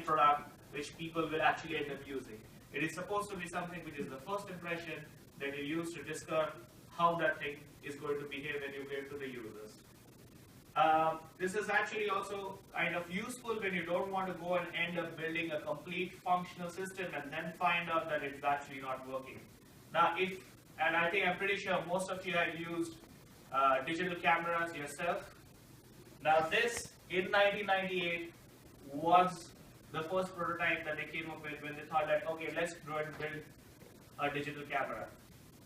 product which people will actually end up using. It is supposed to be something which is the first impression that you use to discover how that thing is going to behave when you get to the users. This is actually also kind of useful when you don't want to go and end up building a complete functional system and then find out that it's actually not working. Now, and I'm pretty sure most of you have used digital cameras yourself. Now, this in 1998 was the first prototype that they came up with when they thought that, okay, let's go and build a digital camera.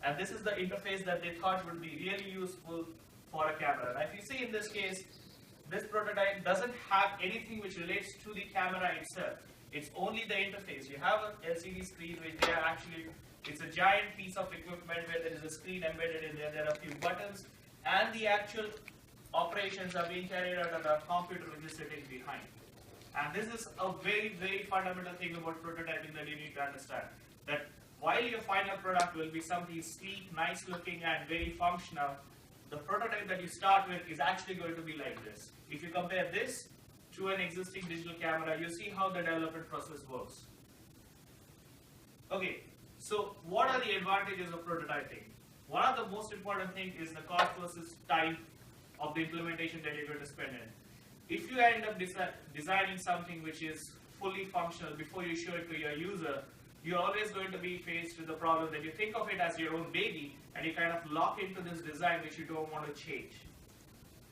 And this is the interface that they thought would be really useful for a camera. Now, if you see in this case, this prototype doesn't have anything which relates to the camera itself. It's only the interface. You have an LCD screen which they are actually, it's a giant piece of equipment where there is a screen embedded in there. There are a few buttons, and the actual operations are being carried out on a computer which is sitting behind. And this is a very, very fundamental thing about prototyping that you need to understand. That while your final product will be something sleek, nice looking, and very functional, the prototype that you start with is actually going to be like this. If you compare this to an existing digital camera, you see how the development process works. Okay, so what are the advantages of prototyping? One of the most important things is the cost versus time of the implementation that you're going to spend in. If you end up designing something which is fully functional before you show it to your user, you're always going to be faced with the problem that you think of it as your own baby and you kind of lock into this design which you don't want to change.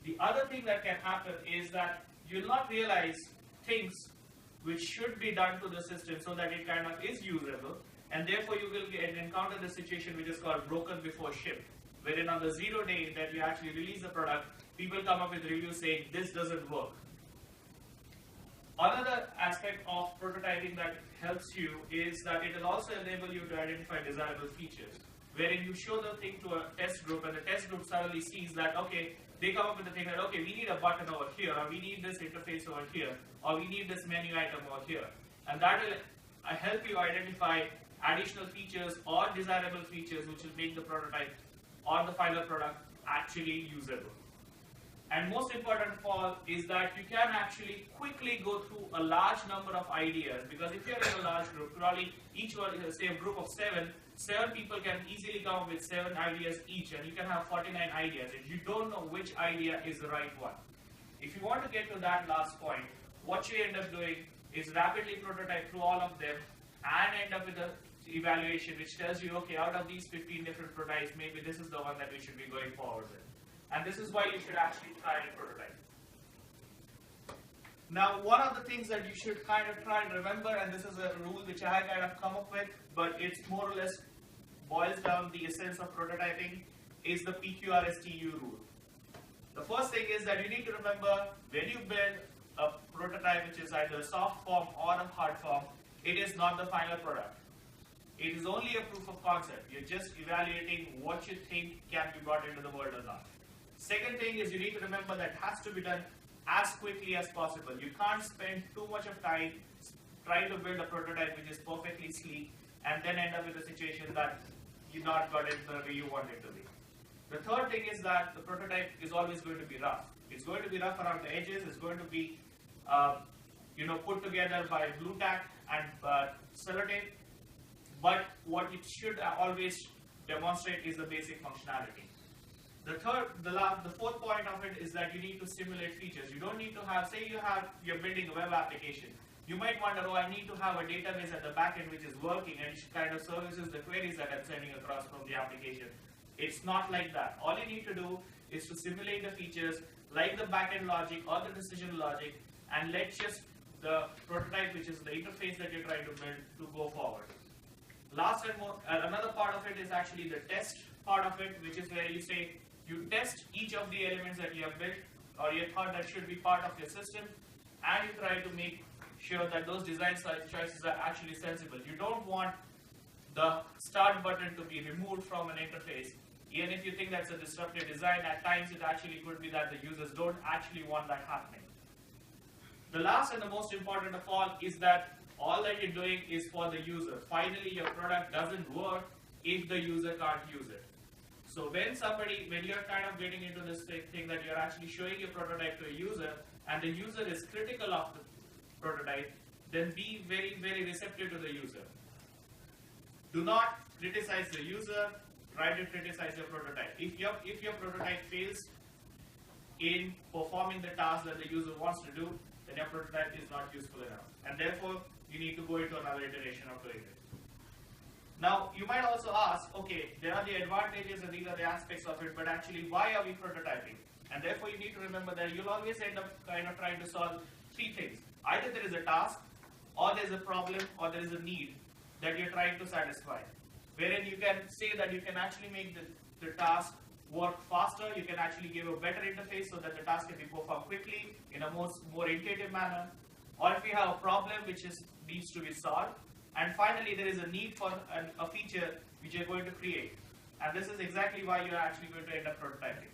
The other thing that can happen is that you'll not realize things which should be done to the system so that it kind of is usable, and therefore you will encounter the situation which is called broken before ship, wherein on the 0 day that you actually release the product, people come up with reviews saying this doesn't work. Another aspect of prototyping that helps you is that it will also enable you to identify desirable features, wherein you show the thing to a test group and the test group suddenly sees that, okay, they come up with the thing that, okay, we need a button over here, or we need this interface over here, or we need this menu item over here. And that will help you identify additional features or desirable features which will make the prototype or the final product actually usable. And most important of all is that you can actually quickly go through a large number of ideas, because if you're in a large group, probably each one, say a group of seven people can easily come up with 7 ideas each, and you can have 49 ideas, and you don't know which idea is the right one. If you want to get to that last point, what you end up doing is rapidly prototype through all of them and end up with an evaluation which tells you, okay, out of these 15 different prototypes, maybe this is the one that we should be going forward with. And this is why you should actually try and prototype. Now, one of the things that you should kind of try and remember, and this is a rule which I kind of come up with, but it's more or less boils down the essence of prototyping, is the PQRSTU rule. The first thing is that you need to remember when you build a prototype which is either a soft form or a hard form, it is not the final product. It is only a proof of concept. You're just evaluating what you think can be brought into the world or not. Second thing is you need to remember that it has to be done as quickly as possible. You can't spend too much of time trying to build a prototype which is perfectly sleek and then end up with a situation that you not got it the way you want it to be. The third thing is that the prototype is always going to be rough. It's going to be rough around the edges. It's going to be put together by glue tack and sellotape. But what it should always demonstrate is the basic functionality. The fourth point of it is that you need to simulate features. You don't need to have, say you're building a web application. You might wonder, oh, I need to have a database at the back end which is working and it kind of services the queries that I'm sending across from the application. It's not like that. All you need to do is to simulate the features like the back-end logic or the decision logic, and let just the prototype, which is the interface that you're trying to build, to go forward. Last and more, another part of it is actually the test part of it, which is where you say you test each of the elements that you have built or you thought that should be part of your system, and you try to make sure that those design choices are actually sensible. You don't want the start button to be removed from an interface. Even if you think that's a disruptive design, at times it actually could be that the users don't actually want that happening. The last and the most important of all is that all that you're doing is for the user. Finally, your product doesn't work if the user can't use it. So when you're kind of getting into this thing that you're actually showing your prototype to a user, and the user is critical of the prototype, then be very, very receptive to the user. Do not criticize the user, try to criticize your prototype. If your prototype fails in performing the task that the user wants to do, then your prototype is not useful enough. And therefore, you need to go into another iteration of doing it. Now, you might also ask, okay, there are the advantages and these are the aspects of it, but actually, why are we prototyping? And therefore, you need to remember that you'll always end up kind of trying to solve three things. Either there is a task, or there's a problem, or there is a need that you're trying to satisfy. Wherein you can say that you can actually make the task work faster, you can actually give a better interface so that the task can be performed quickly in a more intuitive manner. Or if you have a problem which needs to be solved. And finally, there is a need for a feature which you're going to create. And this is exactly why you're actually going to end up prototyping.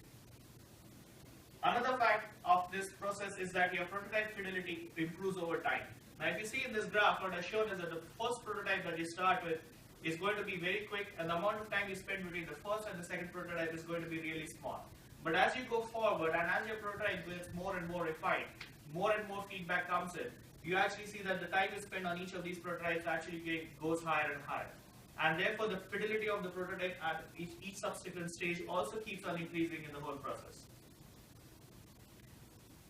Another fact of this process is that your prototype fidelity improves over time. Now, if you see in this graph, what I've shown is that the first prototype that you start with is going to be very quick, and the amount of time you spend between the first and the second prototype is going to be really small. But as you go forward, and as your prototype gets more and more refined, more and more feedback comes in, you actually see that the time you spend on each of these prototypes actually goes higher and higher. And therefore, the fidelity of the prototype at each subsequent stage also keeps on increasing in the whole process.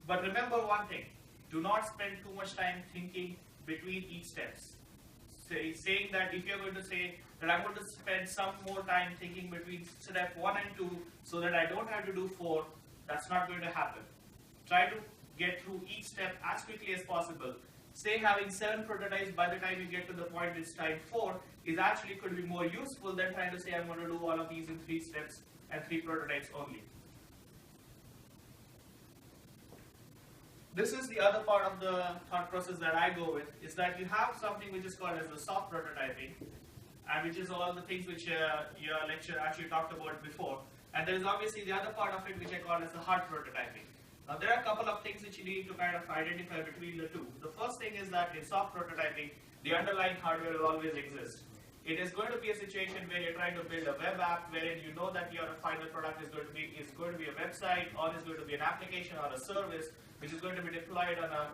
But remember one thing, do not spend too much time thinking between each steps. Saying that if you're going to say that I'm going to spend some more time thinking between step 1 and 2 so that I don't have to do 4, that's not going to happen. Try to get through each step as quickly as possible. Say having 7 prototypes by the time you get to the point it's time 4 is actually could be more useful than trying to say I'm going to do all of these in 3 steps and 3 prototypes only. This is the other part of the thought process that I go with, is that you have something which is called as the soft prototyping, and which is all the things which your lecture actually talked about before. And there is obviously the other part of it which I call as the hard prototyping. Now there are a couple of things which you need to kind of identify between the two. The first thing is that in soft prototyping, the underlying hardware will always exist. It is going to be a situation where you're trying to build a web app wherein you know that your final product is going to be a website, or is going to be an application or a service which is going to be deployed on a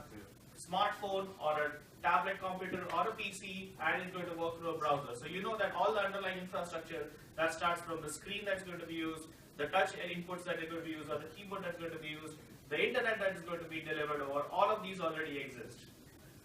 smartphone or a tablet computer or a PC, and is going to work through a browser. So you know that all the underlying infrastructure that starts from the screen that's going to be used, the touch inputs that are going to be used, or the keyboard that's going to be used, the internet that is going to be delivered over, all of these already exist.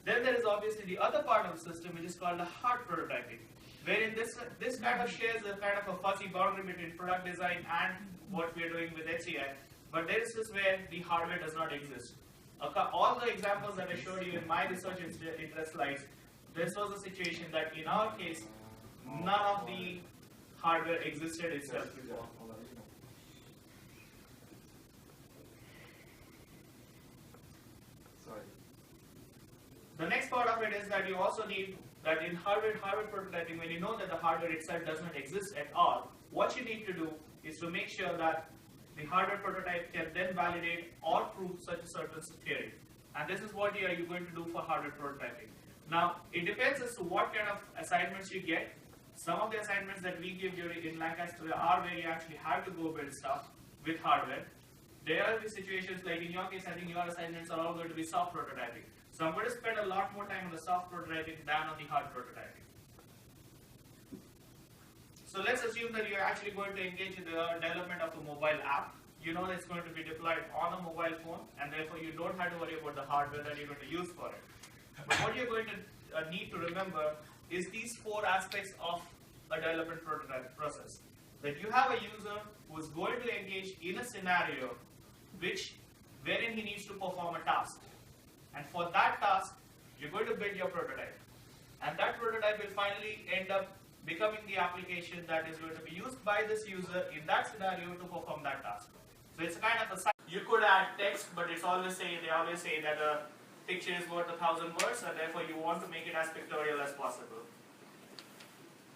Then there is obviously the other part of the system which is called the hard prototyping, wherein this kind of shares a kind of a fuzzy boundary between product design and what we are doing with HCI. But there is this where the hardware does not exist. All the examples that I showed you in my research interest slides, this was a situation that in our case, none of the hardware existed itself before. The next part of it is that you also need that in hardware prototyping, when you know that the hardware itself does not exist at all, what you need to do is to make sure that the hardware prototype can then validate or prove such a certain theory. And this is what are you going to do for hardware prototyping. Now, it depends as to what kind of assignments you get. Some of the assignments that we give during in Lancaster are where you actually have to go build stuff with hardware. There are the situations like in your case, I think your assignments are all going to be soft prototyping. So I'm going to spend a lot more time on the soft prototyping than on the hard prototyping. So let's assume that you're actually going to engage in the development of a mobile app. You know it's going to be deployed on a mobile phone, and therefore you don't have to worry about the hardware that you're going to use for it. But what you're going to need to remember is these 4 aspects of a development prototype process. That you have a user who is going to engage in a scenario wherein he needs to perform a task. And for that task, you're going to build your prototype. And that prototype will finally end up becoming the application that is going to be used by this user in that scenario to perform that task. So it's kind of a you could add text, but they always say that a picture is worth 1,000 words, and therefore you want to make it as pictorial as possible.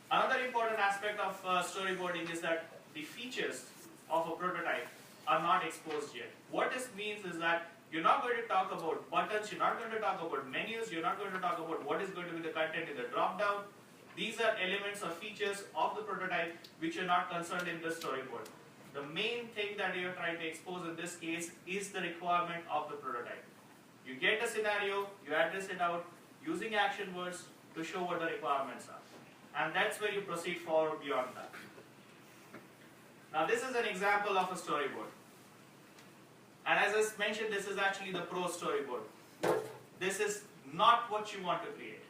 Another important aspect of storyboarding is that the features of a prototype are not exposed yet. What this means is that you're not going to talk about buttons, you're not going to talk about menus, you're not going to talk about what is going to be the content in the drop-down. These are elements or features of the prototype which are not concerned in the storyboard. The main thing that you're trying to expose in this case is the requirement of the prototype. You get a scenario, you address it out, using action words to show what the requirements are. And that's where you proceed forward beyond that. Now this is an example of a storyboard. And as I mentioned, this is actually the pro storyboard. This is not what you want to create.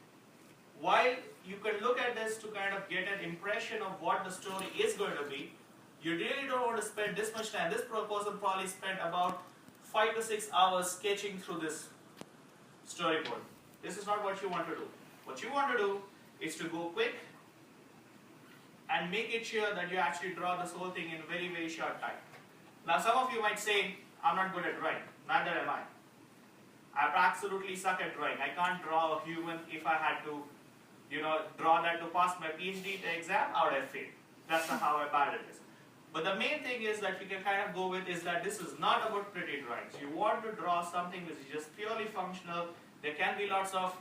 While you can look at this to kind of get an impression of what the story is going to be, you really don't want to spend this much time. This person probably spent about 5 to 6 hours sketching through this storyboard. This is not what you want to do. What you want to do is to go quick and make it sure that you actually draw this whole thing in very, very short time. Now some of you might say, I'm not good at drawing. Neither am I. I absolutely suck at drawing. I can't draw a human. If I had to, draw that to pass my PhD exam, I would have failed. That's not how bad it is. But the main thing is that we can kind of go with is that this is not about pretty drawings. You want to draw something which is just purely functional. There can be lots of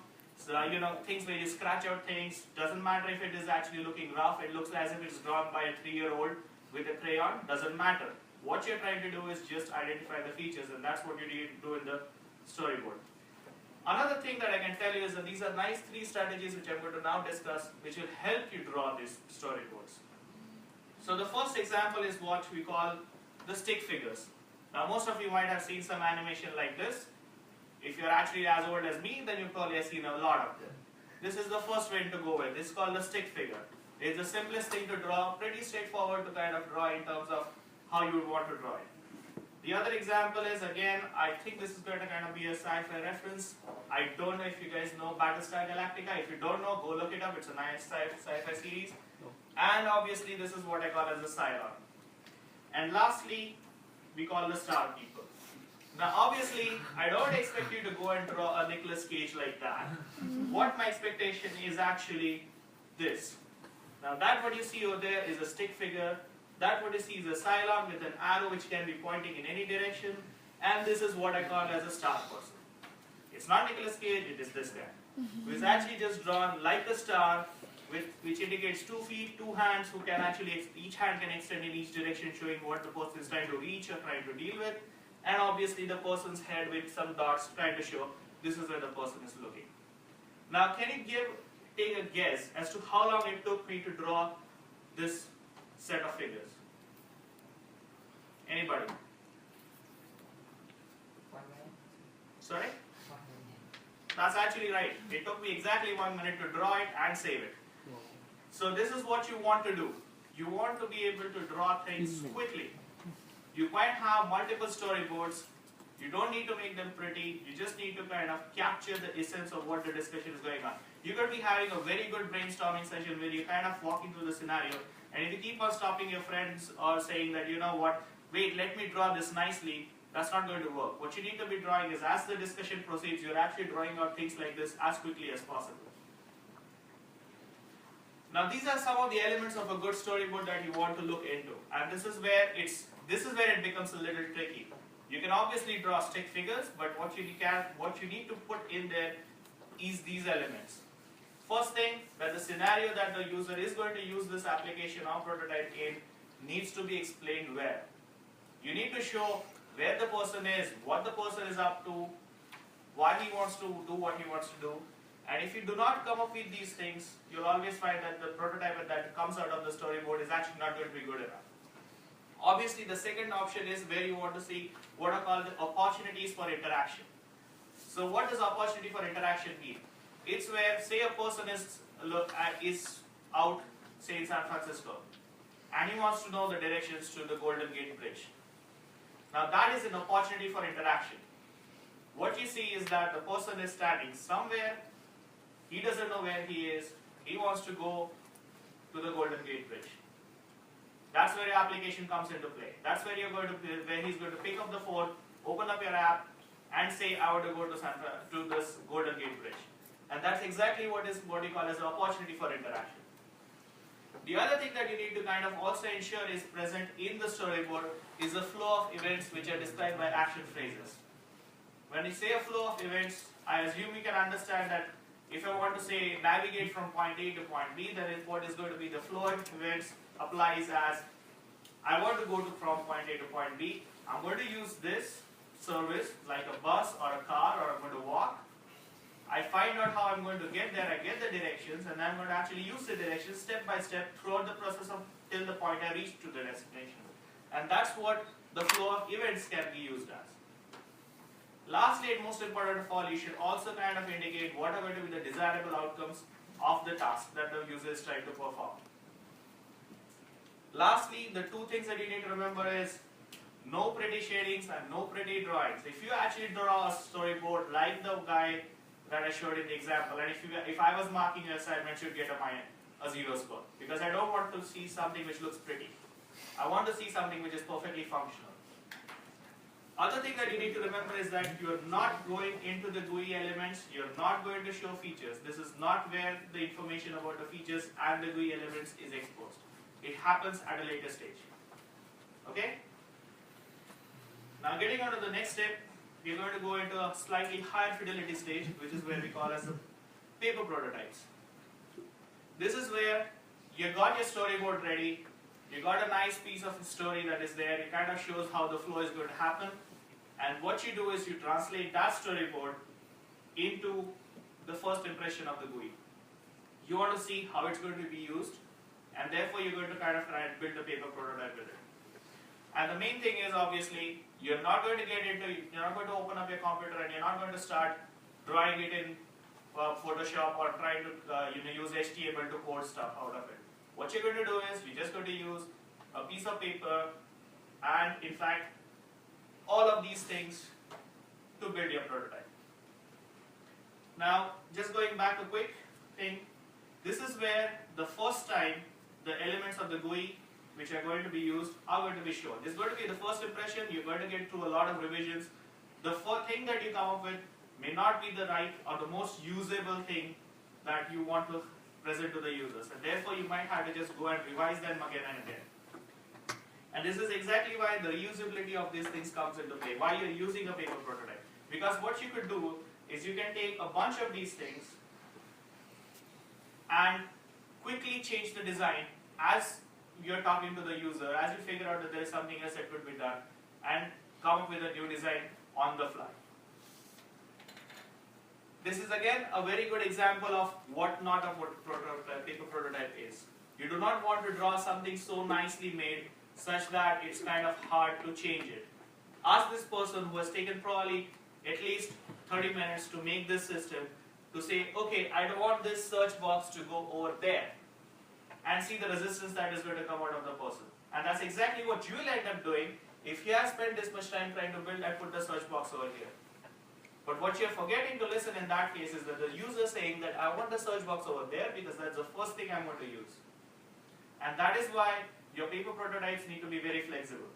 things where you scratch out things. Doesn't matter if it is actually looking rough. It looks as if it's drawn by a 3-year-old with a crayon. Doesn't matter. What you're trying to do is just identify the features, and that's what you need to do in the storyboard. Another thing that I can tell you is that these are nice 3 strategies which I'm going to now discuss, which will help you draw these storyboards. So the first example is what we call the stick figures. Now most of you might have seen some animation like this. If you're actually as old as me, then you probably have seen a lot of them. This is the first way to go with. This is called the stick figure. It's the simplest thing to draw, pretty straightforward to kind of draw in terms of how you would want to draw it. The other example is, again, I think this is going to kind of be a sci-fi reference. I don't know if you guys know Battlestar Galactica. If you don't know, go look it up. It's a nice sci-fi series. And obviously, this is what I call as a Cylon. And lastly, we call the Star People. Now, obviously, I don't expect you to go and draw a Nicolas Cage like that. What my expectation is actually this. Now, that what you see over there is a stick figure. That what you see is a Cylon with an arrow which can be pointing in any direction. And this is what I call as a star person. It's not Nicolas Cage, it is this guy. Who is actually just drawn like a star, which indicates 2 feet, 2 hands, who can actually, each hand can extend in each direction, showing what the person is trying to reach or trying to deal with. And obviously the person's head with some dots trying to show this is where the person is looking. Now can you take a guess as to how long it took me to draw this set of figures? Anybody? 1 minute. Sorry? 1 minute. That's actually right. It took me exactly 1 minute to draw it and save it. So this is what you want to do. You want to be able to draw things quickly. You might have multiple storyboards. You don't need to make them pretty. You just need to kind of capture the essence of what the discussion is going on. You could be having a very good brainstorming session where you're kind of walking through the scenario, and if you keep on stopping your friends or saying that, you know what, wait, let me draw this nicely, that's not going to work. What you need to be drawing is, as the discussion proceeds, you're actually drawing out things like this as quickly as possible. Now these are some of the elements of a good storyboard that you want to look into, and this is where it becomes a little tricky. You can obviously draw stick figures, but what you need to put in there is these elements. First thing, that the scenario that the user is going to use this application or prototype in needs to be explained where. You need to show where the person is, what the person is up to, why he wants to do what he wants to do. And if you do not come up with these things, you'll always find that the prototype that comes out of the storyboard is actually not going to be good enough. Obviously, the second option is where you want to see what are called the opportunities for interaction. So what does opportunity for interaction mean? It's where, say, a person is out, say, in San Francisco, and he wants to know the directions to the Golden Gate Bridge. Now that is an opportunity for interaction. What you see is that the person is standing somewhere, he doesn't know where he is, he wants to go to the Golden Gate Bridge. That's where your application comes into play. That's where he's going to pick up the phone, open up your app, and say, I want to go to this Golden Gate Bridge. And that's exactly what you call as an opportunity for interaction. The other thing that you need to kind of also ensure is present in the storyboard is the flow of events which are described by action phrases. When you say a flow of events, I assume you can understand that if I want to say navigate from point A to point B, then what is going to be the flow of events applies as I want to go from point A to point B. I'm going to use this service like a bus or a car, or I'm going to walk. I find out how I'm going to get there, I get the directions, and I'm going to actually use the directions step by step throughout the process of till the point I reach to the destination. And that's what the flow of events can be used as. Lastly, and most important of all, you should also kind of indicate what are going to be the desirable outcomes of the task that the user is trying to perform. Lastly, the two things that you need to remember is no pretty shadings and no pretty drawings. If you actually draw a storyboard like the guy that I showed in the example, and if I was marking your assignment, you'd get a 0 score, because I don't want to see something which looks pretty. I want to see something which is perfectly functional. Other thing that you need to remember is that you're not going into the GUI elements, you're not going to show features. This is not where the information about the features and the GUI elements is exposed. It happens at a later stage. Okay? Now getting on to the next step, we're going to go into a slightly higher fidelity stage, which is where we call as the paper prototypes. This is where you got your storyboard ready, you got a nice piece of story that is there, it kind of shows how the flow is going to happen, and what you do is you translate that storyboard into the first impression of the GUI. You want to see how it's going to be used, and therefore you're going to kind of try and build a paper prototype with it. And the main thing is, obviously, you're not going to open up your computer and you're not going to start drawing it in Photoshop or trying to use HTML to code stuff out of it. What you're going to do is, you're just going to use a piece of paper and, in fact, all of these things to build your prototype. Now, just going back a quick thing, this is where the first time the elements of the GUI which are going to be used are going to be shown. This is going to be the first impression. You're going to get through a lot of revisions. The first thing that you come up with may not be the right or the most usable thing that you want to present to the users, and therefore you might have to just go and revise them again and again. And this is exactly why the reusability of these things comes into play, why you're using a paper prototype. Because what you could do is you can take a bunch of these things and quickly change the design as you're talking to the user, as you figure out that there is something else that could be done, and come up with a new design on the fly. This is again a very good example of what not a paper prototype is. You do not want to draw something so nicely made such that it's kind of hard to change it. Ask this person who has taken probably at least 30 minutes to make this system to say, okay, I don't want this search box to go over there, and see the resistance that is going to come out of the person. And that's exactly what you will end up doing if you have spent this much time trying to build and put the search box over here. But what you're forgetting to listen in that case is that the user saying that I want the search box over there because that's the first thing I'm going to use. And that is why your paper prototypes need to be very flexible.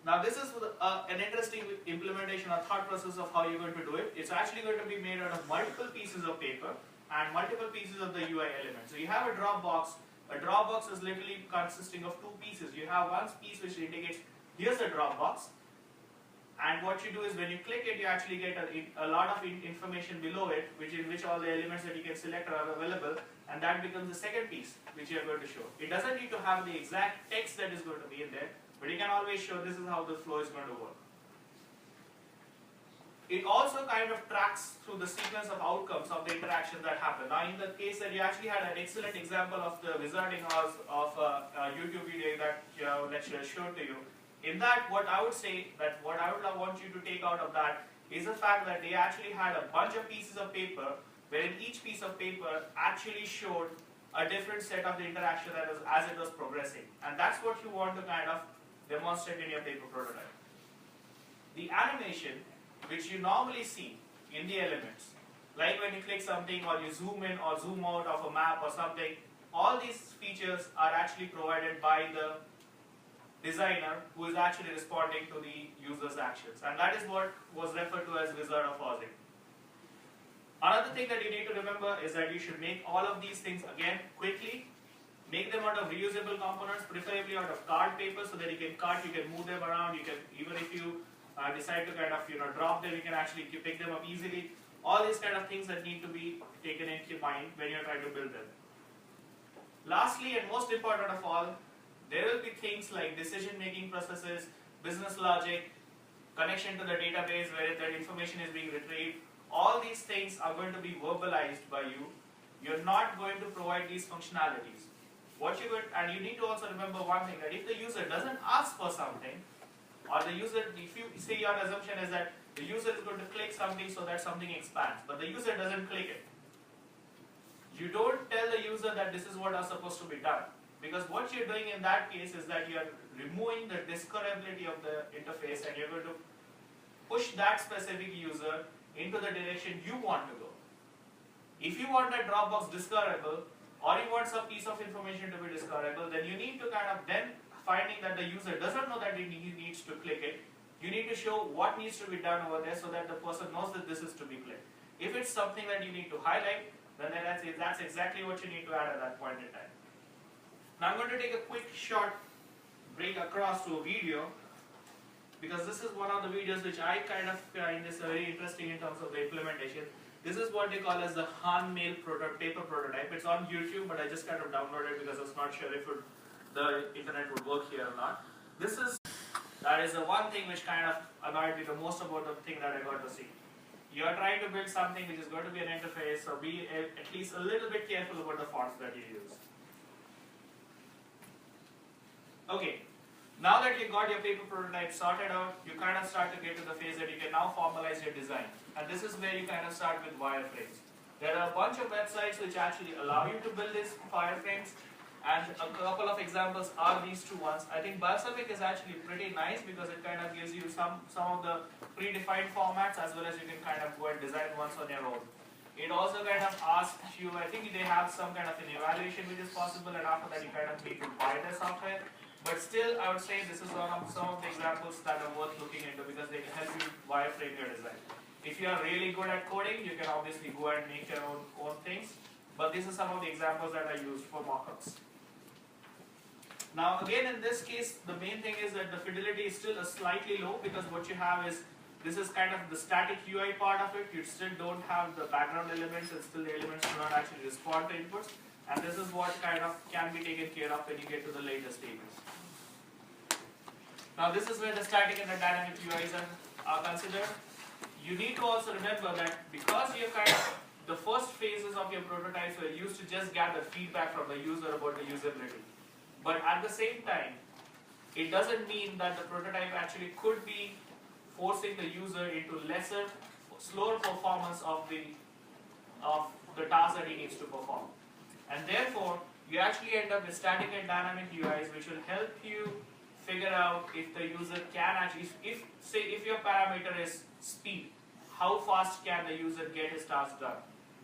Now this is an interesting implementation or thought process of how you're going to do it. It's actually going to be made out of multiple pieces of paper and multiple pieces of the UI element. So you have a drop box. A drop box is literally consisting of two pieces. You have one piece which indicates here's a drop box, and what you do is when you click it, you actually get a lot of information below it, in which all the elements that you can select are available, and that becomes the second piece which you are going to show. It doesn't need to have the exact text that is going to be in there, but you can always show this is how the flow is going to work. It also kind of tracks through the sequence of outcomes of the interaction that happen. Now in the case that you actually had an excellent example of the Wizarding House of a YouTube video that lecturer showed to you. In that, what I would say that what I would want you to take out of that is the fact that they actually had a bunch of pieces of paper, wherein each piece of paper actually showed a different set of the interaction that was, as it was progressing. And that's what you want to kind of demonstrate in your paper prototype. The animation, which you normally see in the elements, like when you click something or you zoom in or zoom out of a map or something, all these features are actually provided by the designer who is actually responding to the user's actions. And that is what was referred to as Wizard of Ozing. Another thing that you need to remember is that you should make all of these things again quickly. Make them out of reusable components, preferably out of card paper, so that you can cut, you can move them around, you can, even if you decide to kind of drop them, you can actually pick them up easily. All these kind of things that need to be taken into mind when you're trying to build them. Lastly, and most important of all, there will be things like decision-making processes, business logic, connection to the database where that information is being retrieved. All these things are going to be verbalized by you. You're not going to provide these functionalities. What you would, and you need to also remember one thing, that if the user doesn't ask for something, or the user, if you say your assumption is that the user is going to click something so that something expands, but the user doesn't click it, you don't tell the user that this is what is supposed to be done. Because what you're doing in that case is that you're removing the discoverability of the interface and you're going to push that specific user into the direction you want to go. If you want that Dropbox discoverable, or you want some piece of information to be discoverable, then you need to kind of then finding that the user doesn't know that he needs to click it, you need to show what needs to be done over there so that the person knows that this is to be clicked. If it's something that you need to highlight, then that's exactly what you need to add at that point in time. Now I'm going to take a quick short break across to a video, because this is one of the videos which I kind of find is very interesting in terms of the implementation. This is what they call as the HANMail paper prototype. It's on YouTube, but I just kind of downloaded it because I was not sure if the internet would work here or not. That is the one thing which kind of annoyed me the most about the thing that I got to see. You are trying to build something which is going to be an interface, so be at least a little bit careful about the fonts that you use. Okay, now that you got your paper prototype sorted out, you kind of start to get to the phase that you can now formalize your design. And this is where you kind of start with wireframes. There are a bunch of websites which actually allow you to build these wireframes, and a couple of examples are these two ones. I think Balsamiq is actually pretty nice because it kind of gives you some of the predefined formats, as well as you can kind of go and design ones on your own. It also kind of asks you, I think they have some kind of an evaluation which is possible, and after that you kind of need to buy the software. But still, I would say this is one of some of the examples that are worth looking into because they can help you wireframe your design. If you are really good at coding, you can obviously go and make your own things. But these are some of the examples that I used for mockups. Now again, in this case, the main thing is that the fidelity is still slightly low because what you have is, this is kind of the static UI part of it. You still don't have the background elements, and still the elements do not actually respond to inputs. And this is what kind of can be taken care of when you get to the later stages. Now this is where the static and the dynamic UIs are considered. You need to also remember that because you're kind of, the first phases of your prototypes were used to just gather feedback from the user about the usability. But at the same time, it doesn't mean that the prototype actually could be forcing the user into slower performance of the task that he needs to perform. And therefore, you actually end up with static and dynamic UIs which will help you figure out if the user can actually, if your parameter is speed, how fast can the user get his task done.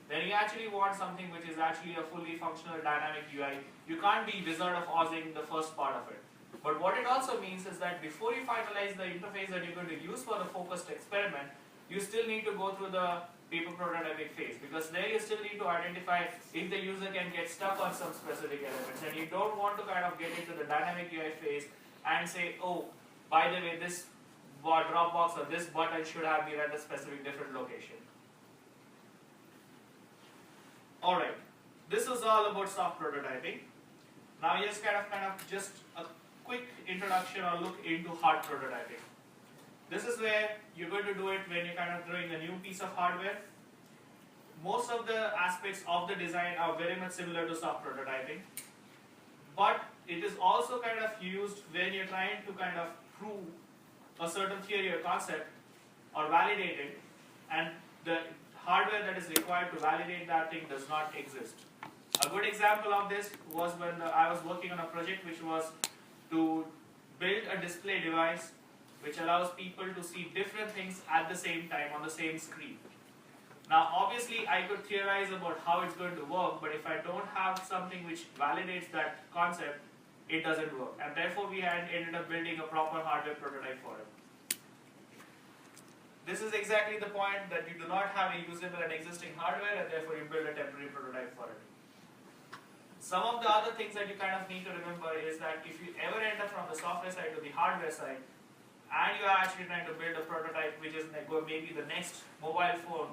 Then you actually want something which is actually a fully functional dynamic UI. You can't be Wizard of Ozing the first part of it. But what it also means is that before you finalize the interface that you're going to use for the focused experiment, you still need to go through the paper prototyping phase, because there you still need to identify if the user can get stuck on some specific elements, and you don't want to kind of get into the dynamic UI phase and say, oh, by the way, this Dropbox or this button should have been at a specific different location. Alright, this is all about soft prototyping. Now here's kind of just a quick introduction or look into hard prototyping. This is where you're going to do it when you're kind of doing a new piece of hardware. Most of the aspects of the design are very much similar to soft prototyping, but it is also kind of used when you're trying to kind of prove a certain theory or concept or validate it, and the hardware that is required to validate that thing does not exist. A good example of this was when I was working on a project which was to build a display device which allows people to see different things at the same time on the same screen. Now obviously I could theorize about how it's going to work, but if I don't have something which validates that concept, it doesn't work. And therefore we had ended up building a proper hardware prototype for it. This is exactly the point, that you do not have a usable and existing hardware, and therefore you build a temporary prototype for it. Some of the other things that you kind of need to remember is that if you ever end up from the software side to the hardware side, and you are actually trying to build a prototype which is maybe the next mobile phone,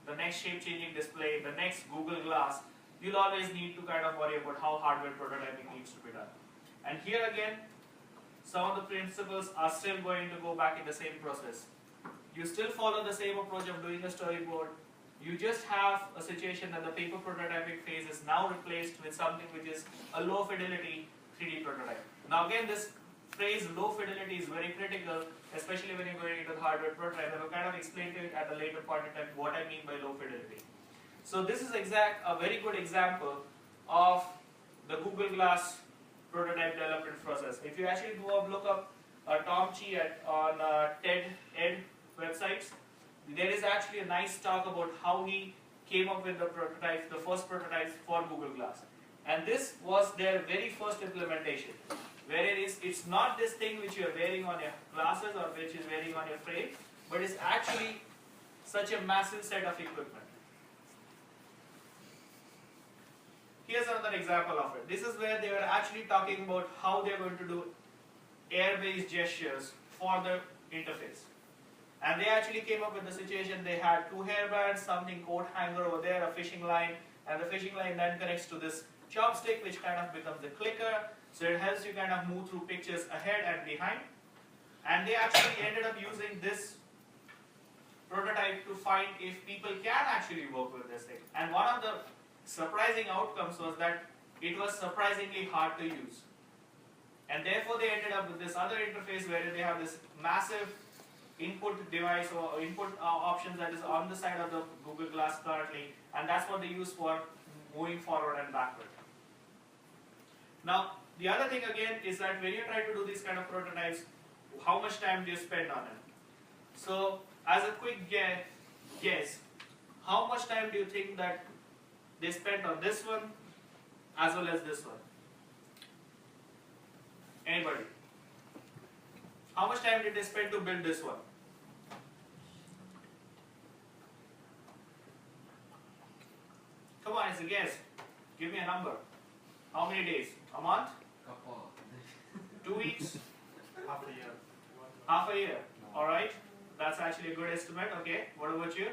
the next shape-changing display, the next Google Glass, you'll always need to kind of worry about how hardware prototyping needs to be done. And here again, some of the principles are still going to go back in the same process. You still follow the same approach of doing a storyboard. You just have a situation that the paper prototyping phase is now replaced with something which is a low fidelity 3D prototype. Now again, this phrase low fidelity is very critical, especially when you're going into the hardware prototype. I will kind of explain to you at a later point in time what I mean by low fidelity. So this is a very good example of the Google Glass prototype development process. If you actually go up, look up Tom Chi on TED Ed websites, there is actually a nice talk about how he came up with the prototypes, the first prototypes for Google Glass. And this was their very first implementation, where it's not this thing which you are wearing on your glasses or which is wearing on your frame, but it's actually such a massive set of equipment. Here's another example of it. This is where they were actually talking about how they're going to do air-based gestures for the interface. And they actually came up with the situation, they had two hairbands, something coat hanger over there, a fishing line, and the fishing line then connects to this chopstick which kind of becomes a clicker, so it helps you kind of move through pictures ahead and behind. And they actually ended up using this prototype to find if people can actually work with this thing. And one of the surprising outcomes was that it was surprisingly hard to use. And therefore they ended up with this other interface where they have this massive input device or input options that is on the side of the Google Glass currently, and that's what they use for moving forward and backward. Now, the other thing again is that when you try to do these kind of prototypes, how much time do you spend on it? So, as a quick guess, how much time do you think that they spent on this one as well as this one? Anybody? How much time did they spend to build this one? Come on, it's a guess. Give me a number. How many days? A month? 2 weeks? Half a year. Half a year. Alright. That's actually a good estimate. Okay. What about you?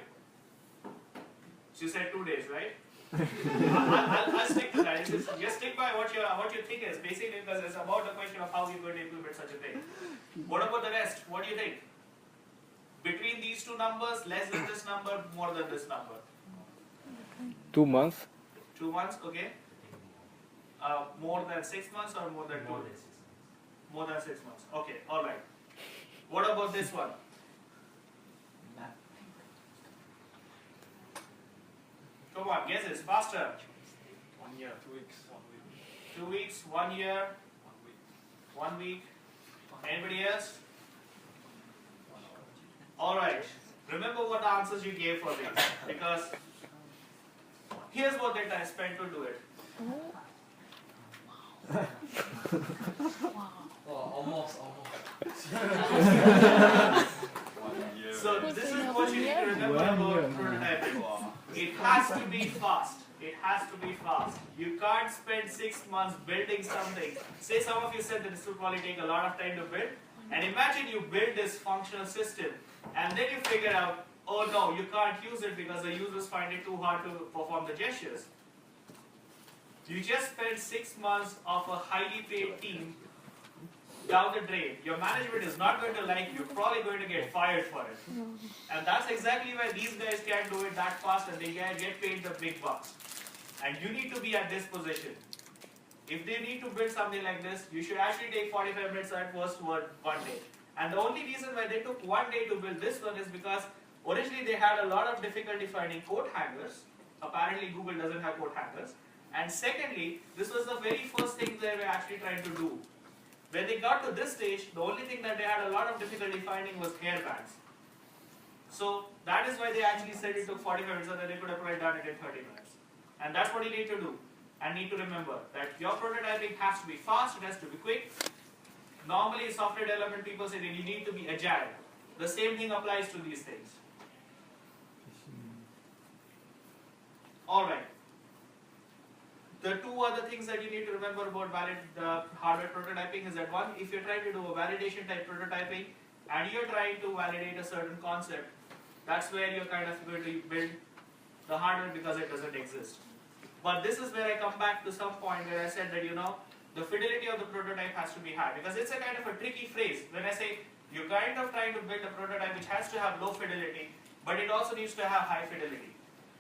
So you said 2 days, right? I'll stick to that. Just stick by what you think is, basically, because it's about the question of how you're going to implement such a thing. What about the rest? What do you think? Between these two numbers, less than this number, more than this number? 2 months. 2 months, okay. More than 6 months or more than 2 days? More than 6 months. Okay, alright. What about this one? Come on, guesses, faster. 1 year, 2 weeks, 1 week. 2 weeks, 1 year, 1 week. Anybody else? Alright. Remember what answers you gave for this, because here's what they spent to do it. Oh, almost. So this is what you need to remember about prototyping. It has to be fast. It has to be fast. You can't spend 6 months building something. Say some of you said that this will probably take a lot of time to build. And imagine you build this functional system and then you figure out, oh no, you can't use it because the users find it too hard to perform the gestures. You just spent 6 months of a highly paid team down the drain. Your management is not going to like you. You're probably going to get fired for it. And that's exactly why these guys can't do it that fast and they get paid the big bucks. And you need to be at this position. If they need to build something like this, you should actually take 45 minutes at first one day. And the only reason why they took 1 day to build this one is because originally they had a lot of difficulty finding coat hangers. Apparently Google doesn't have coat hangers. And secondly, this was the very first thing they were actually trying to do. When they got to this stage, the only thing that they had a lot of difficulty finding was hairbands. So that is why they actually said it took 45 minutes, so that they could have probably done it in 30 minutes. And that's what you need to do. And need to remember that your prototyping has to be fast, it has to be quick. Normally software development people say that you need to be agile. The same thing applies to these things. Alright. The two other things that you need to remember about hardware prototyping is that one, if you're trying to do a validation type prototyping and you're trying to validate a certain concept, that's where you're kind of going to build the hardware because it doesn't exist. But this is where I come back to some point where I said that, the fidelity of the prototype has to be high, because it's a kind of a tricky phrase. When I say you're kind of trying to build a prototype which has to have low fidelity, but it also needs to have high fidelity.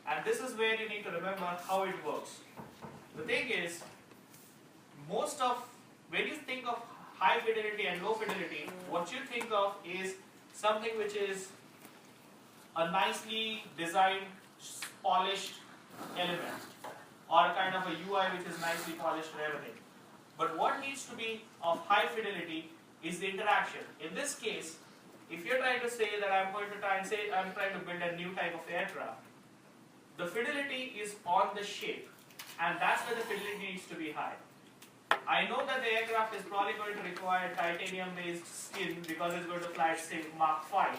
And this is where you need to remember how it works. The thing is, when you think of high fidelity and low fidelity, what you think of is something which is a nicely designed, polished element, or a kind of a UI which is nicely polished and everything. But what needs to be of high fidelity is the interaction. In this case, if you're trying to say that I'm trying to build a new type of aircraft, the fidelity is on the shape, and that's where the fidelity needs to be high. I know that the aircraft is probably going to require titanium-based skin because it's going to fly at, say, Mach 5,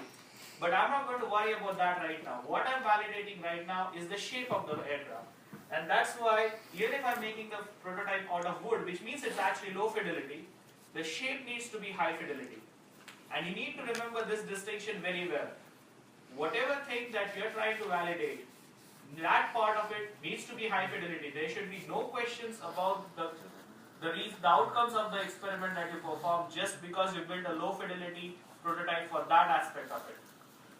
but I'm not going to worry about that right now. What I'm validating right now is the shape of the aircraft. And that's why, even if I'm making the prototype out of wood, which means it's actually low fidelity, the shape needs to be high fidelity. And you need to remember this distinction very well. Whatever thing that you're trying to validate, that part of it needs to be high fidelity. There should be no questions about the outcomes of the experiment that you perform just because you build a low fidelity prototype for that aspect of it.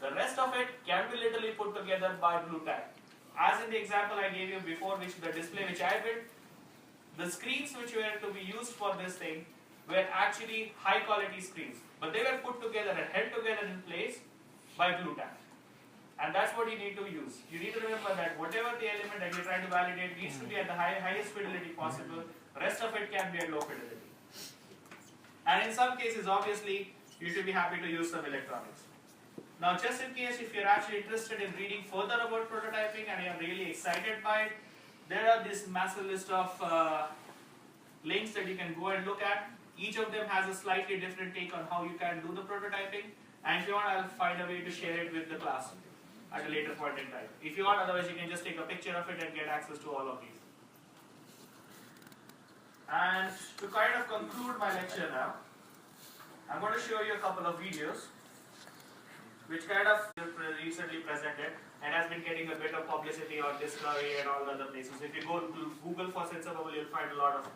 The rest of it can be literally put together by Blu-Tack. As in the example I gave you before, the display which I built, the screens which were to be used for this thing were actually high quality screens, but they were put together and held together in place by Blu-Tack. And that's what you need to use. You need to remember that whatever the element that you're trying to validate needs to be at the highest fidelity possible. Rest of it can be at low fidelity. And in some cases, obviously, you should be happy to use some electronics. Now, just in case if you're actually interested in reading further about prototyping and you're really excited by it, there are this massive list of links that you can go and look at. Each of them has a slightly different take on how you can do the prototyping. And if you want, I'll find a way to share it with the class at a later point in time. If you want, otherwise you can just take a picture of it and get access to all of these. And to kind of conclude my lecture now, I'm going to show you a couple of videos which kind of recently presented and has been getting a bit of publicity on Discovery and all the other places. If you go to Google for SensorBubble, you'll find a lot of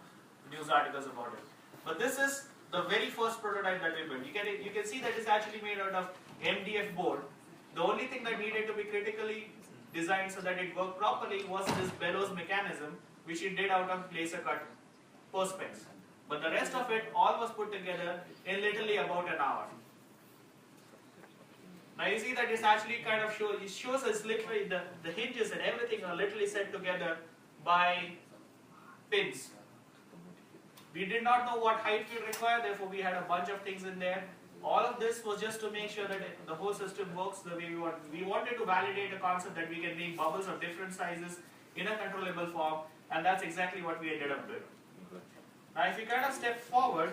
news articles about it. But this is the very first prototype that we built. You can see that it's actually made out of MDF board. The only thing that needed to be critically designed so that it worked properly was this bellows mechanism, which it did out of laser cut perspex. But the rest of it all was put together in literally about an hour. Now you see that it's actually kind of shows us literally the hinges and everything are literally set together by pins. We did not know what height we require, therefore we had a bunch of things in there. All of this was just to make sure that the whole system works the way we want. We wanted to validate a concept that we can make bubbles of different sizes in a controllable form, and that's exactly what we ended up with. Now if you kind of step forward,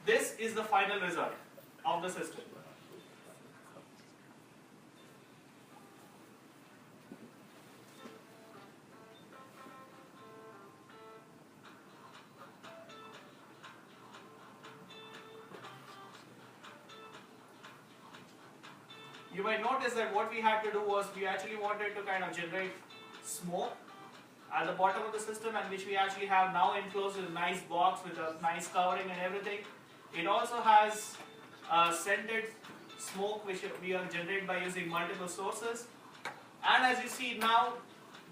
this is the final result of the system. You might notice that what we had to do was we actually wanted to kind of generate smoke at the bottom of the system, and which we actually have now enclosed in a nice box with a nice covering and everything. It also has scented smoke which we are generated by using multiple sources. And as you see now,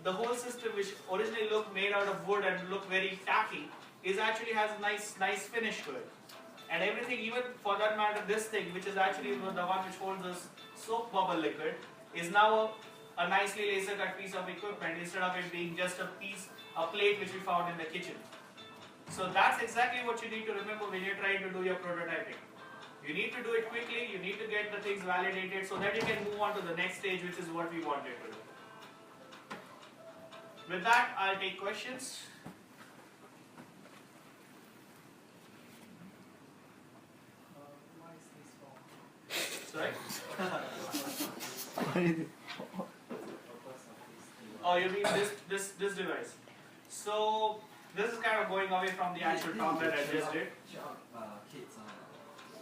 the whole system, which originally looked made out of wood and looked very tacky, is actually has a nice finish to it. And everything, even for that matter, this thing, which is actually the one which holds this soap bubble liquid, is now a nicely laser cut piece of equipment instead of it being just a plate which we found in the kitchen. So that's exactly what you need to remember when you're trying to do your prototyping. You need to do it quickly, you need to get the things validated so that you can move on to the next stage, which is what we wanted to do. With that, I'll take questions. Why is this for? Sorry? Oh, you mean this device? So this is kind of going away from the actual talk that I just did.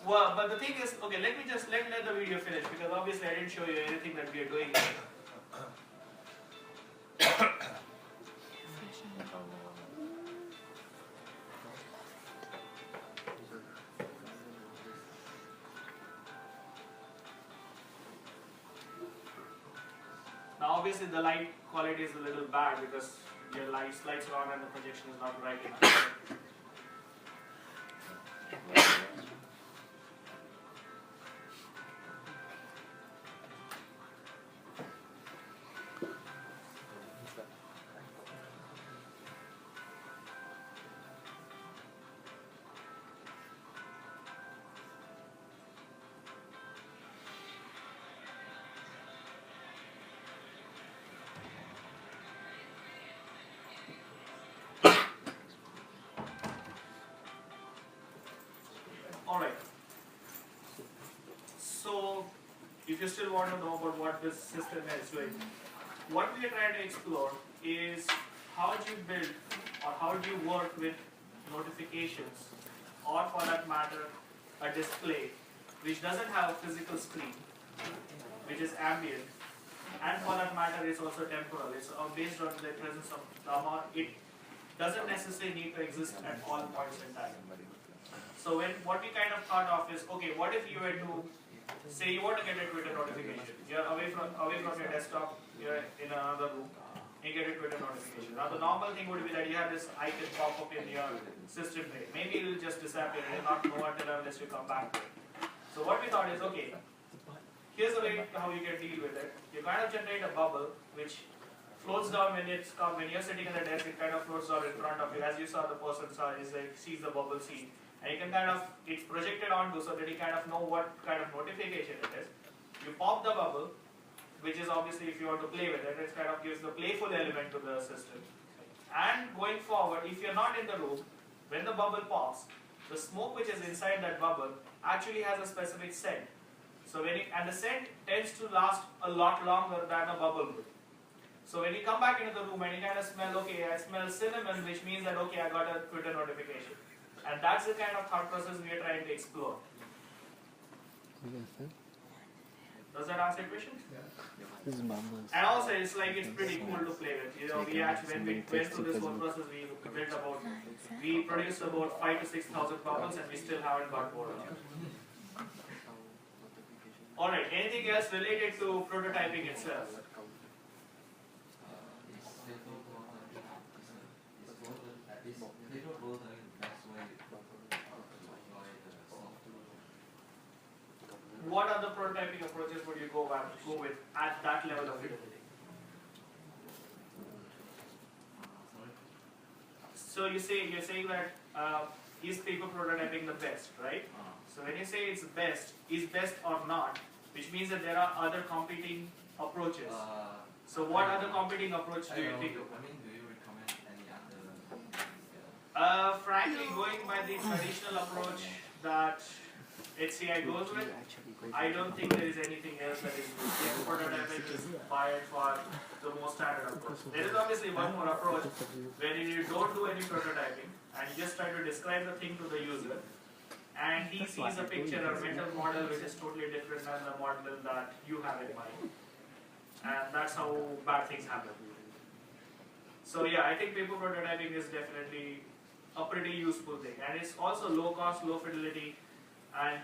Well, but the thing is, okay, let me let the video finish, because obviously I didn't show you anything that we are doing here. obviously the light quality is a little bad because your lights are on and the projection is not right enough. Alright. So, if you still want to know about what this system is doing, what we are trying to explore is how do you build or how do you work with notifications, or for that matter, a display which doesn't have a physical screen, which is ambient, and for that matter, it's also temporal. It's based on the presence of gamma. It doesn't necessarily need to exist at all points in time. So what we kind of thought of is, okay, what if you were to say you want to get a Twitter notification? You're away from your desktop, you're in another room, and you get a Twitter notification. Now the normal thing would be that you have this icon pop up in your system tray. Maybe it will just disappear and you'll not know until unless you come back to it. So what we thought is, okay, here's a way how you can deal with it. You kind of generate a bubble which floats down when you're sitting at the desk. It kind of floats down in front of you, as you saw the person sees the bubble scene. And you can it's projected onto so that you kind of know what kind of notification it is. You pop the bubble, which is obviously if you want to play with it, it kind of gives the playful element to the system. And going forward, if you're not in the room, when the bubble pops, the smoke which is inside that bubble actually has a specific scent. So and the scent tends to last a lot longer than a bubble would. So when you come back into the room and you kind of smell, okay, I smell cinnamon, which means that, okay, I got a Twitter notification. And that's the kind of thought process we are trying to explore. Does that answer your question? Yeah. And also, it's pretty cool to play with. You know, we actually, when we went through this whole process, we produced about 5,000 to 6,000 bubbles, and we still haven't got more of them. Alright, anything else related to prototyping itself? What other prototyping approaches would you go with at that level of fidelity? So you're saying that is paper prototyping the best, right? So when you say it's best, is best or not, which means that there are other competing approaches. So what other competing approach do you think of? Do you recommend any other? Frankly, going by the traditional approach that HCI goes with, I don't think there is anything else that is good. Paper prototyping is by far the most standard approach. There is obviously one more approach where you don't do any prototyping and you just try to describe the thing to the user, and he sees a picture or mental model which is totally different than the model that you have in mind. And that's how bad things happen. So yeah, I think paper prototyping is definitely a pretty useful thing. And it's also low cost, low fidelity, and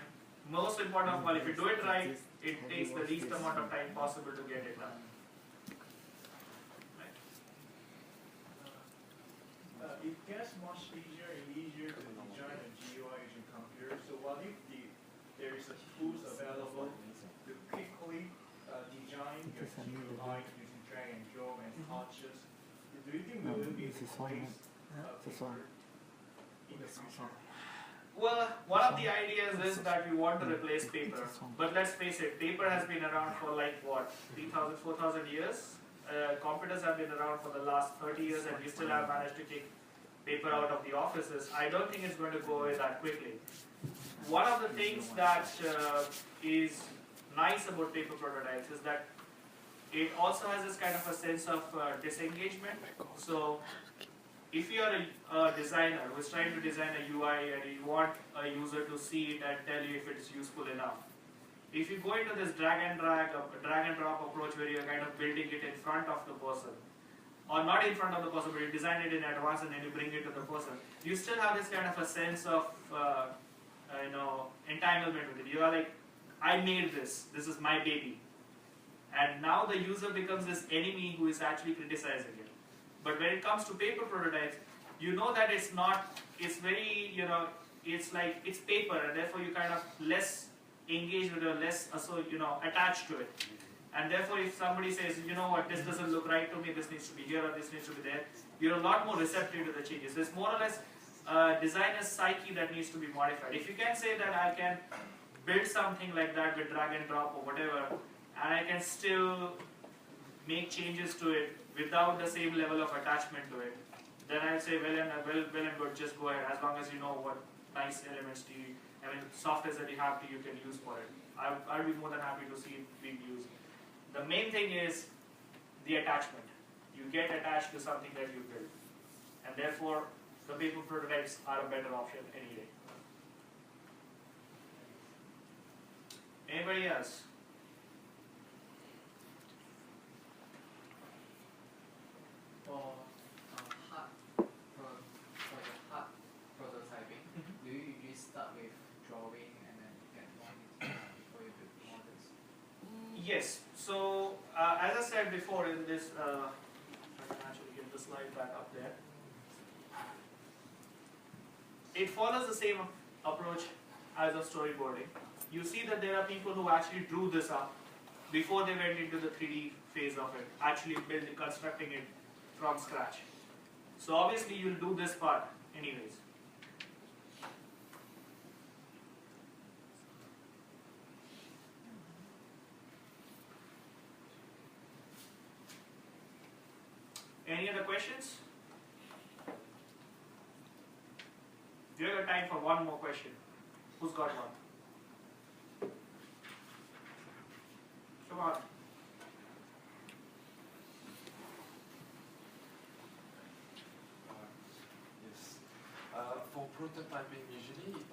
most important of all, if you do it right, it takes the least amount of time possible to get it done. It gets much easier and easier to design a GUI using computers. So what if there is a tools available to quickly design your GUI using drag and drop and touches? Do you think we will be able to replace paper in the future? Well, one of the ideas is that we want to replace paper. But let's face it, paper has been around for like what, 3,000, 4,000 years? Computers have been around for the last 30 years, and we still have managed to kick paper out of the offices. I don't think it's going to go away that quickly. One of the things that is nice about paper prototypes is that it also has this kind of a sense of disengagement. So if you are a designer who is trying to design a UI and you want a user to see it and tell you if it is useful enough, if you go into this drag and drop approach where you're kind of building it in front of the person, or not in front of the person, but you design it in advance and then you bring it to the person, you still have this kind of a sense of entanglement with it. You are like, I made this is my baby. And now the user becomes this enemy who is actually criticizing it. But when it comes to paper prototypes, you know that it's not, it's very, it's like, it's paper, and therefore you kind of less engaged with it, or less, attached to it. And therefore if somebody says, you know what, this doesn't look right to me, this needs to be here or this needs to be there, you're a lot more receptive to the changes. So it's more or less designer's psyche that needs to be modified. If you can say that I can build something like that with drag and drop or whatever, and I can still make changes to it without the same level of attachment to it, then I'd say well and good, just go ahead, as long as you know what nice elements softwares that you have you can use for it. I'd be more than happy to see it being used. The main thing is the attachment. You get attached to something that you build, and therefore the paper prototypes are a better option any day. Anybody else? For the hard prototyping, do you usually start with drawing and then get more before you build models? Yes. So as I said before in this, I can actually get the slide back up there. It follows the same approach as of storyboarding. You see that there are people who actually drew this up before they went into the 3D phase of it, actually constructing it from scratch. So obviously you'll do this part anyways. Any other questions? Do you have time for one more question? Who's got one? Come on. Yes. For prototyping, usually,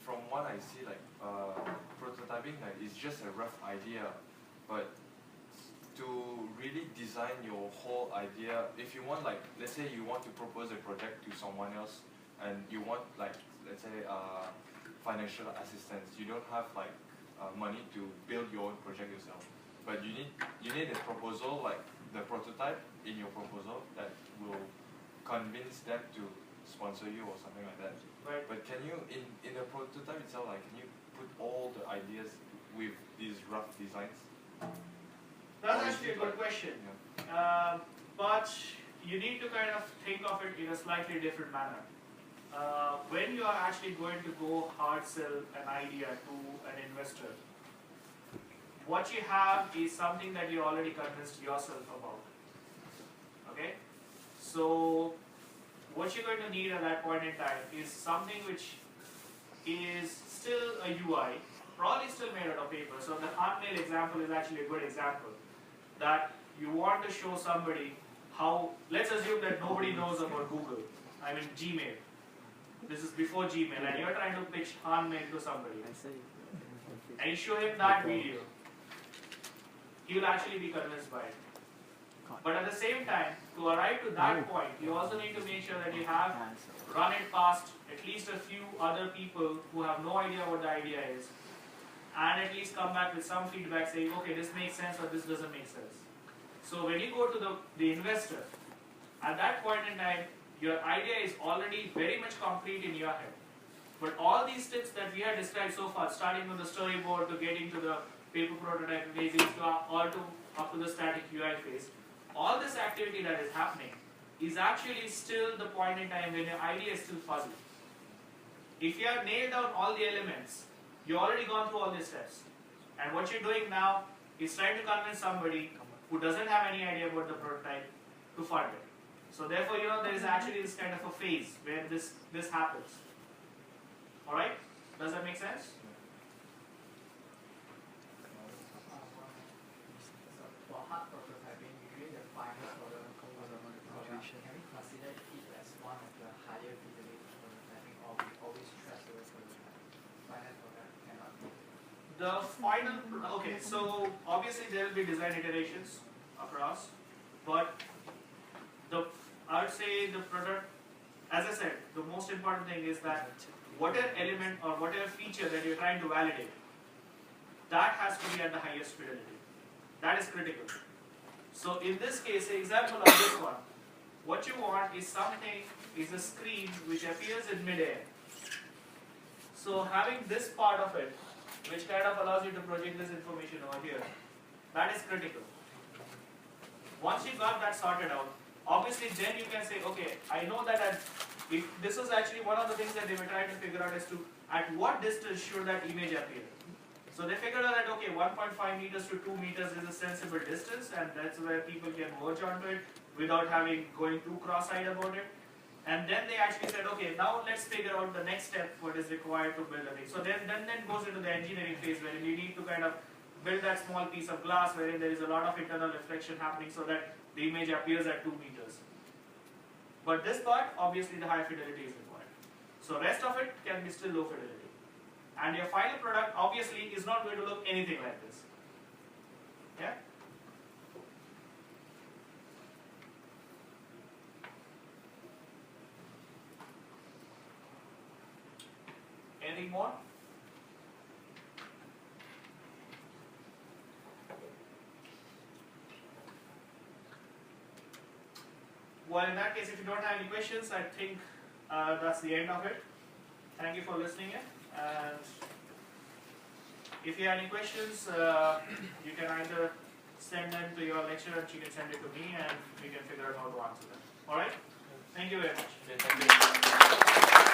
from what I see, prototyping, is just a rough idea, but to really design your whole idea, if you want, let's say you want to propose a project to someone else, and you want, let's say, financial assistance, you don't have, money to build your own project yourself, but you need a proposal, like the prototype in your proposal that will convince them to sponsor you or something like that. Right. But can you, in the prototype itself, can you put all the ideas with these rough designs? That's actually a good question. Yeah. But you need to kind of think of it in a slightly different manner. When you are actually going to go hard sell an idea to an investor, what you have is something that you already convinced yourself about. Okay? So what you're going to need at that point in time is something which is still a UI, probably still made out of paper. So the HANMail example is actually a good example. That you want to show somebody how, let's assume that nobody knows about Google, Gmail. This is before Gmail, and you're trying to pitch HANMail to somebody. And you show him that video. He will actually be convinced by it. But at the same time, to arrive to that point, you also need to make sure that you have run it past at least a few other people who have no idea what the idea is, and at least come back with some feedback saying, okay, this makes sense or this doesn't make sense. So when you go to the investor, at that point in time, your idea is already very much concrete in your head. But all these steps that we have described so far, starting with the storyboard to getting to the paper prototype phase, up to the static UI phase, all this activity that is happening is actually still the point in time when your idea is still fuzzy. If you have nailed down all the elements, you've already gone through all these steps. And what you're doing now is trying to convince somebody who doesn't have any idea about the prototype to fund it. So therefore, there is actually this kind of a phase where this happens. Alright? Does that make sense? For hard prototyping, usually the final product can we consider it as one of the higher fidelity prototyping, or we always stress over prototype? Final product cannot be. The final, okay, so obviously there will be design iterations across, but I would say the product, as I said, the most important thing is that whatever element or whatever feature that you're trying to validate, that has to be at the highest fidelity. That is critical. So in this case, the example of this one, what you want is a screen which appears in mid-air. So having this part of it, which kind of allows you to project this information over here, that is critical. Once you got that sorted out, obviously then you can say, okay, I know that this is actually one of the things that they were trying to figure out as to at what distance should that image appear. So they figured out that, okay, 1.5 meters to 2 meters is a sensible distance, and that's where people can verge onto it without going too cross-eyed about it. And then they actually said, okay, now let's figure out the next step, what is required to build a thing. So then goes into the engineering phase, where you need to kind of build that small piece of glass wherein there is a lot of internal reflection happening so that the image appears at 2 meters. But this part, obviously the high fidelity is required. So rest of it can be still low fidelity. And your final product obviously is not going to look anything like this. Yeah? Anything more? Well, in that case, if you don't have any questions, I think that's the end of it. Thank you for listening in. And if you have any questions, you can either send them to your lecturer, and she can send it to me, and we can figure out how to answer them. All right? Thank you very much. Okay, thank you.